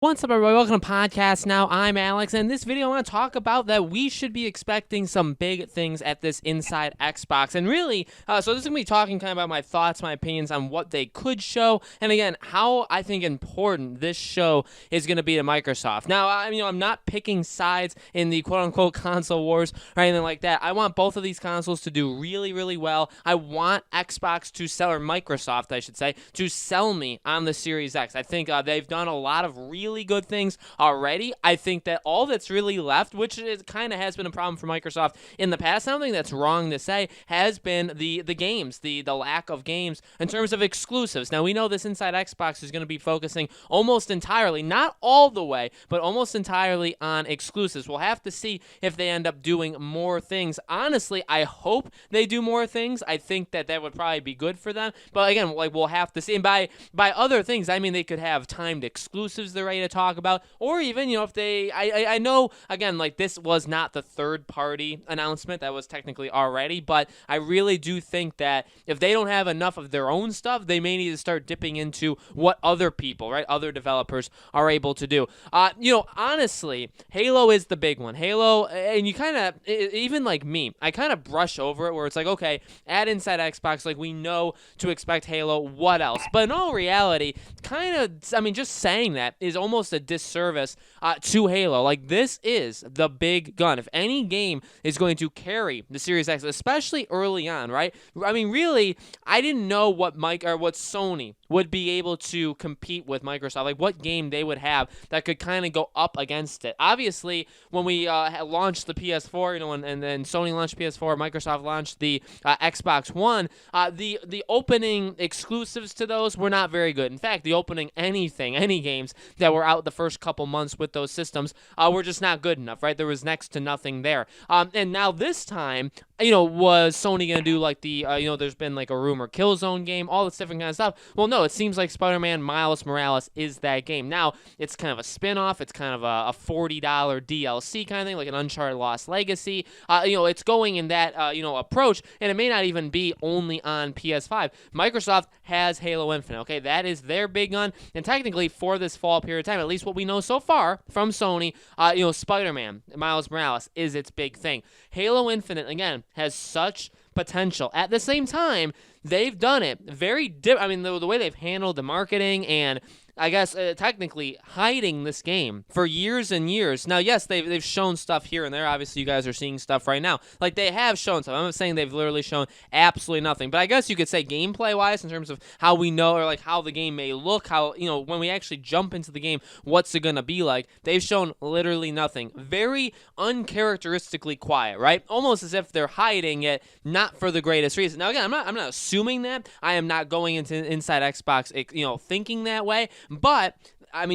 What's up, everybody? Welcome to Podcast Now. I'm Alex, and in this video I want to talk about that we should be expecting some big things at this Inside Xbox. And really, so this is going to be talking kind of about my thoughts, my opinions on what they could show, and again, how I think important this show is going to be to Microsoft. Now, I'm not picking sides in the quote-unquote console wars or anything like that. I want both of these consoles to do really, really well. I want Xbox to sell, or Microsoft, I should say, to sell me on the Series X. I think they've done a lot of really good things already. I think that all that's really left, which is kind of has been a problem for Microsoft in the past, I don't think that's wrong to say, has been the games, the lack of games in terms of exclusives. Now, we know this Inside Xbox is going to be focusing almost entirely, not all the way, but almost entirely on exclusives. We'll have to see if they end up doing more things. Honestly, I hope they do more things. I think that would probably be good for them. But again, we'll have to see. And by other things, I mean they could have timed exclusives they're ready to talk about, or even, if they, I know, again, like this was not the third-party announcement, that was technically already, but I really do think that if they don't have enough of their own stuff, they may need to start dipping into what other people, right, other developers are able to do. Honestly, Halo is the big one. Halo, and you kind of, even like me, I kind of brush over it where it's like, okay, at Inside Xbox, like we know to expect Halo, what else? But in all reality, just saying that is almost a disservice to Halo. Like, this is the big gun. If any game is going to carry the Series X, especially early on, right? I mean, really, I didn't know what Sony would be able to compete with Microsoft, like what game they would have that could kind of go up against it. Obviously, when we launched the PS4, and then Sony launched PS4, Microsoft launched the Xbox One, the opening exclusives to those were not very good. In fact, the opening any games that were out the first couple months with those systems were just not good enough, right? There was next to nothing there. And now this time, was Sony going to do like the, there's been like a rumor Killzone game, all this different kind of stuff. Well, no, it seems like Spider-Man Miles Morales is that game. Now, it's kind of a spin-off. It's kind of a $40 DLC kind of thing, like an Uncharted Lost Legacy. It's going in that, approach, and it may not even be only on PS5. Microsoft has Halo Infinite, okay? That is their big gun, and technically for this fall period of time, at least what we know so far from Sony, Spider-Man Miles Morales is its big thing. Halo Infinite, again, has such potential. At the same time, they've done it very different. The way they've handled the marketing and I guess technically hiding this game for years and years. Now, yes, they've shown stuff here and there. Obviously, you guys are seeing stuff right now. Like, they have shown stuff. I'm not saying they've literally shown absolutely nothing. But I guess you could say gameplay-wise, in terms of how we know, or like how the game may look, how, when we actually jump into the game, what's it going to be like, they've shown literally nothing. Very uncharacteristically quiet, right? Almost as if they're hiding it, not for the greatest reason. Now, again, I'm not assuming that. I am not going into Inside Xbox, thinking that way. But,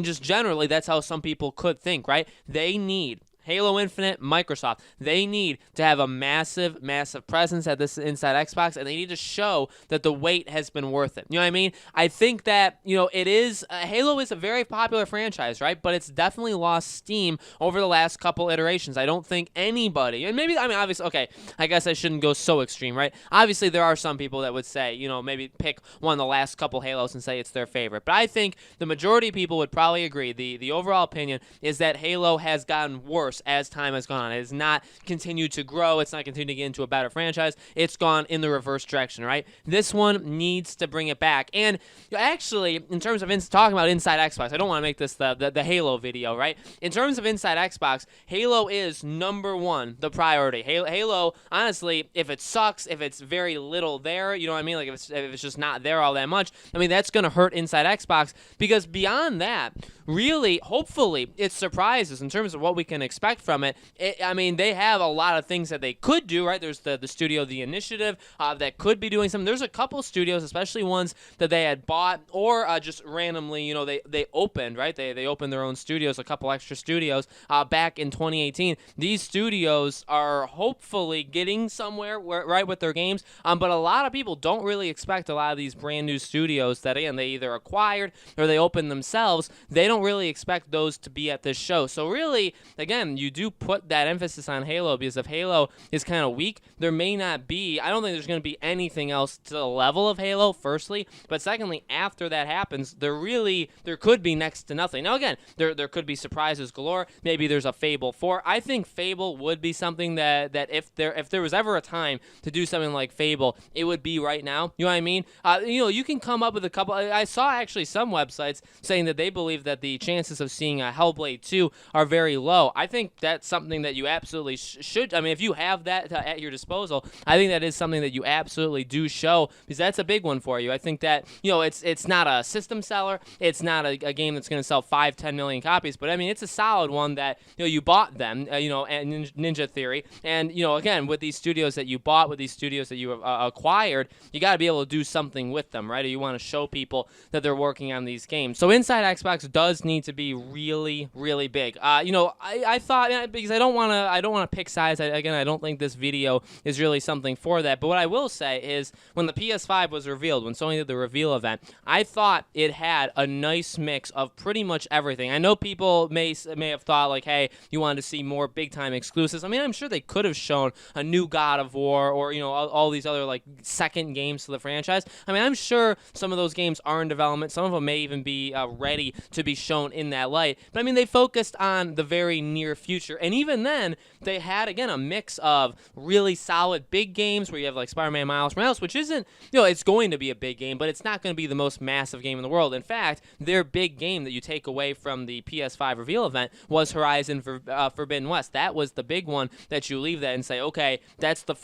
just generally, that's how some people could think, right? They need Halo Infinite, Microsoft, they need to have a massive, massive presence at this Inside Xbox, and they need to show that the wait has been worth it. You know what I mean? I think that, it is, Halo is a very popular franchise, right? But it's definitely lost steam over the last couple iterations. I don't think anybody, and maybe, obviously, okay, I guess I shouldn't go so extreme, right? Obviously, there are some people that would say, maybe pick one of the last couple Halos and say it's their favorite. But I think the majority of people would probably agree. The overall opinion is that Halo has gotten worse as time has gone on. It has not continued to grow. It's not continued to get into a better franchise. It's gone in the reverse direction, right? This one needs to bring it back. And actually, in terms of talking about Inside Xbox, I don't want to make this the Halo video, right? In terms of Inside Xbox, Halo is number one, the priority. Halo, honestly, if it sucks, if it's very little there, you know what I mean? Like, if it's just not there all that much, that's going to hurt Inside Xbox, because beyond that, really, hopefully, it surprises in terms of what we can expect from it. They have a lot of things that they could do, right? There's the studio, The Initiative, that could be doing something. There's a couple studios, especially ones that they had bought or just randomly, they opened, right? They opened their own studios, a couple extra studios back in 2018. These studios are hopefully getting somewhere, right, with their games, but a lot of people don't really expect a lot of these brand new studios that, again, they either acquired or they opened themselves. They don't really expect those to be at this show. So really, again, again, you do put that emphasis on Halo, because if Halo is kind of weak, there may not be, I don't think there's going to be anything else to the level of Halo, firstly, but secondly, after that happens, there could be next to nothing. Now, again, there could be surprises galore. Maybe there's a Fable 4. I think Fable would be something that if there was ever a time to do something like Fable, it would be right now. You know what I mean? You can come up with a couple. I saw actually some websites saying that they believe that the chances of seeing a Hellblade 2 are very low. I think that's something that you absolutely should. I mean, if you have that at your disposal, I think that is something that you absolutely do show, because that's a big one for you. I think that, it's not a system seller. It's not a game that's going to sell 5-10 million copies, but I mean, it's a solid one that, you bought them, and Ninja Theory. And, again, with these studios that you bought, with these studios that you acquired, you got to be able to do something with them, right? Or you want to show people that they're working on these games. So Inside Xbox does need to be really, really big. I thought, because I don't want to pick sides. I don't think this video is really something for that. But what I will say is, when the PS5 was revealed, when Sony did the reveal event, I thought it had a nice mix of pretty much everything. I know people may have thought, like, hey, you wanted to see more big-time exclusives. I mean, I'm sure they could have shown a new God of War, or, all these other, like, second games to the franchise. I mean, I'm sure some of those games are in development. Some of them may even be ready to be shown in that light. But, I mean, they focused on the very near future. And even then, they had, again, a mix of really solid big games where you have, like, Spider-Man Miles Morales, which isn't, it's going to be a big game, but it's not going to be the most massive game in the world. In fact, their big game that you take away from the PS5 reveal event was Horizon Forbidden West. That was the big one that you leave that and say, okay, that's the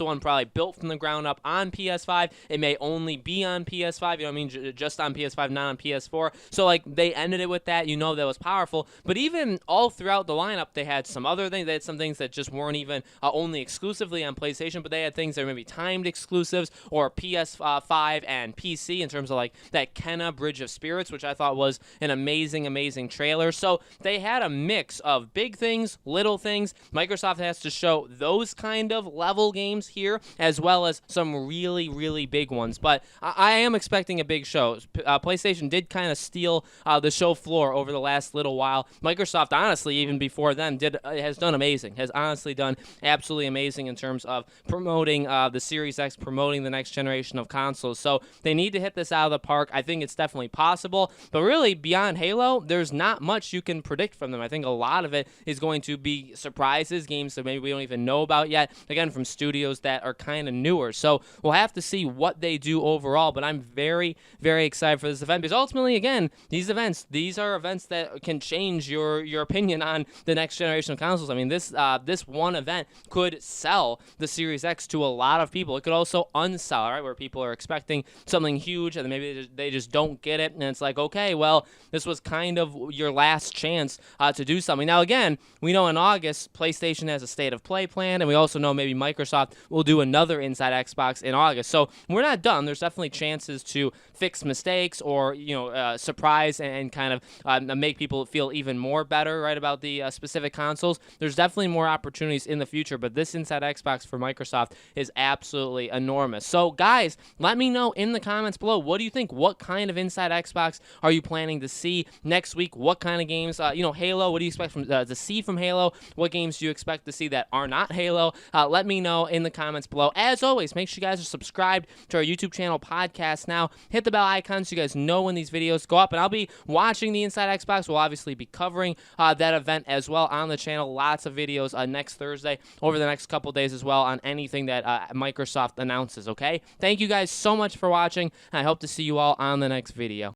one probably built from the ground up on PS5. It may only be on PS5, you know what I mean, just on PS5, not on PS4. So, like, they ended it with that. That was powerful. But even all throughout the lineup, they had some other things. They had some things that just weren't even only exclusively on PlayStation, but they had things that were maybe timed exclusives, or PS5 and PC, in terms of, like, that Kenna Bridge of Spirits, which I thought was an amazing, amazing trailer. So they had a mix of big things, little things. Microsoft has to show those kind of level games here, as well as some really, really big ones. But I am expecting a big show. PlayStation did kind of steal the show floor over the last little while. Microsoft, honestly, even before then, has done amazing. Has honestly done absolutely amazing in terms of promoting the Series X, promoting the next generation of consoles. So they need to hit this out of the park. I think it's definitely possible. But really, beyond Halo, there's not much you can predict from them. I think a lot of it is going to be surprises, games that maybe we don't even know about yet, again, from studios that are kind of newer. So we'll have to see what they do overall, but I'm very, very excited for this event, because ultimately, again, these are events that can change your opinion on the next generation of consoles. I mean, this one event could sell the Series X to a lot of people. It could also unsell, right, where people are expecting something huge, and maybe they just don't get it, and it's like, okay, well, this was kind of your last chance to do something. Now, again, we know in August, PlayStation has a State of Play plan, and we also know maybe Microsoft will do another Inside Xbox in August. So we're not done. There's definitely chances to fix mistakes, or surprise and kind of make people feel even more better, right, about the specific consoles. There's definitely more opportunities in the future, but this Inside Xbox for Microsoft is absolutely enormous. So, guys, let me know in the comments below, what do you think? What kind of Inside Xbox are you planning to see next week? What kind of games? Halo, what do you expect to see from Halo? What games do you expect to see that are not Halo? Let me know in the comments below. As always, make sure you guys are subscribed to our YouTube channel, Podcast Now. Hit the bell icon so you guys know when these videos go up, and I'll be watching the Inside Xbox. We'll obviously be covering that event as well on the channel. Lots of videos next Thursday, over the next couple days as well, on anything that Microsoft announces, okay? Thank you guys so much for watching, and I hope to see you all on the next video.